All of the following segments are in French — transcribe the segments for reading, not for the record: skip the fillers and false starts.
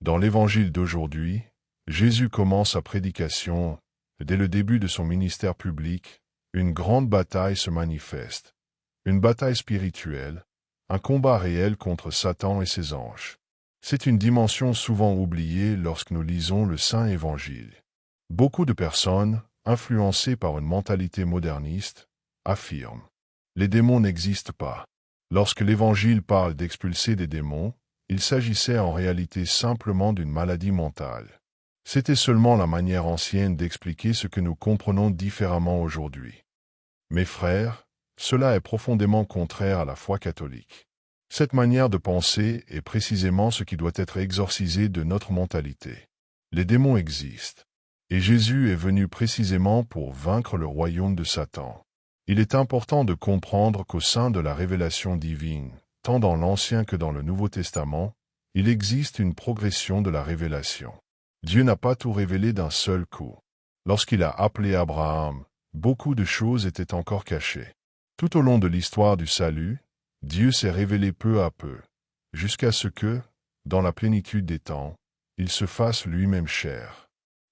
Dans l'évangile d'aujourd'hui, Jésus commence sa prédication. Dès le début de son ministère public, une grande bataille se manifeste. Une bataille spirituelle, un combat réel contre Satan et ses anges. C'est une dimension souvent oubliée lorsque nous lisons le Saint Évangile. Beaucoup de personnes, influencées par une mentalité moderniste, affirment « Les démons n'existent pas ». Lorsque l'Évangile parle d'expulser des démons, il s'agissait en réalité simplement d'une maladie mentale. C'était seulement la manière ancienne d'expliquer ce que nous comprenons différemment aujourd'hui. Mes frères, cela est profondément contraire à la foi catholique. Cette manière de penser est précisément ce qui doit être exorcisé de notre mentalité. Les démons existent, et Jésus est venu précisément pour vaincre le royaume de Satan. Il est important de comprendre qu'au sein de la révélation divine, tant dans l'Ancien que dans le Nouveau Testament, il existe une progression de la révélation. Dieu n'a pas tout révélé d'un seul coup. Lorsqu'il a appelé Abraham, beaucoup de choses étaient encore cachées. Tout au long de l'histoire du salut, Dieu s'est révélé peu à peu, jusqu'à ce que, dans la plénitude des temps, il se fasse lui-même chair.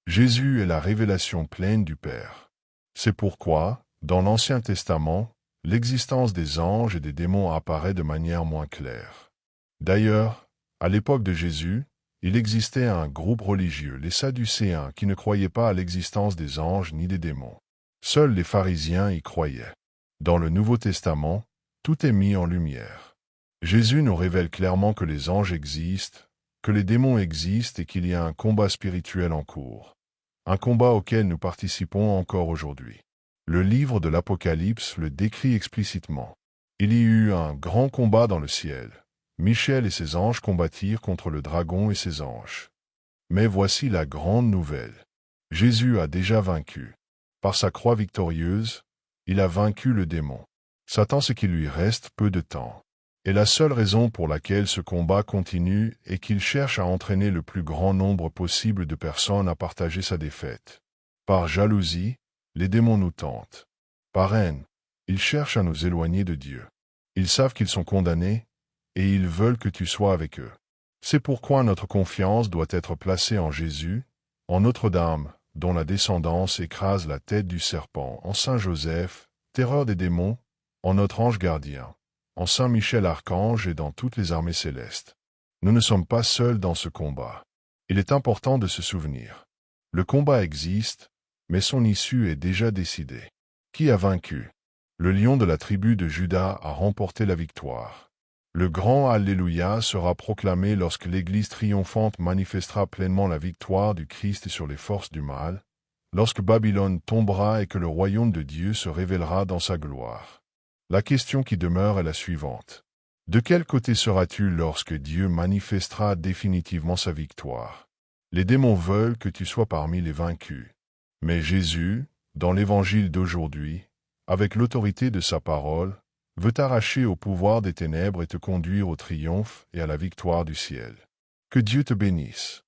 Jésus est la révélation pleine du Père. C'est pourquoi, dans l'Ancien Testament, l'existence des anges et des démons apparaît de manière moins claire. D'ailleurs, à l'époque de Jésus, il existait un groupe religieux, les Sadducéens, qui ne croyaient pas à l'existence des anges ni des démons. Seuls les pharisiens y croyaient. Dans le Nouveau Testament, tout est mis en lumière. Jésus nous révèle clairement que les anges existent, que les démons existent et qu'il y a un combat spirituel en cours. Un combat auquel nous participons encore aujourd'hui. Le livre de l'Apocalypse le décrit explicitement. Il y eut un grand combat dans le ciel. Michel et ses anges combattirent contre le dragon et ses anges. Mais voici la grande nouvelle. Jésus a déjà vaincu. Par sa croix victorieuse, il a vaincu le démon. Satan, ce qui lui reste peu de temps. Et la seule raison pour laquelle ce combat continue est qu'il cherche à entraîner le plus grand nombre possible de personnes à partager sa défaite. Par jalousie, les démons nous tentent. Par haine, ils cherchent à nous éloigner de Dieu. Ils savent qu'ils sont condamnés, et ils veulent que tu sois avec eux. C'est pourquoi notre confiance doit être placée en Jésus, en Notre-Dame, dont la descendance écrase la tête du serpent, en Saint Joseph, terreur des démons, en notre ange gardien, en Saint Michel archange et dans toutes les armées célestes. Nous ne sommes pas seuls dans ce combat. Il est important de se souvenir. Le combat existe, mais son issue est déjà décidée. Qui a vaincu? Le lion de la tribu de Juda a remporté la victoire. Le grand Alléluia sera proclamé lorsque l'Église triomphante manifestera pleinement la victoire du Christ sur les forces du mal, lorsque Babylone tombera et que le royaume de Dieu se révélera dans sa gloire. La question qui demeure est la suivante. De quel côté seras-tu lorsque Dieu manifestera définitivement sa victoire? Les démons veulent que tu sois parmi les vaincus. Mais Jésus, dans l'Évangile d'aujourd'hui, avec l'autorité de sa parole, veut t'arracher au pouvoir des ténèbres et te conduire au triomphe et à la victoire du ciel. Que Dieu te bénisse.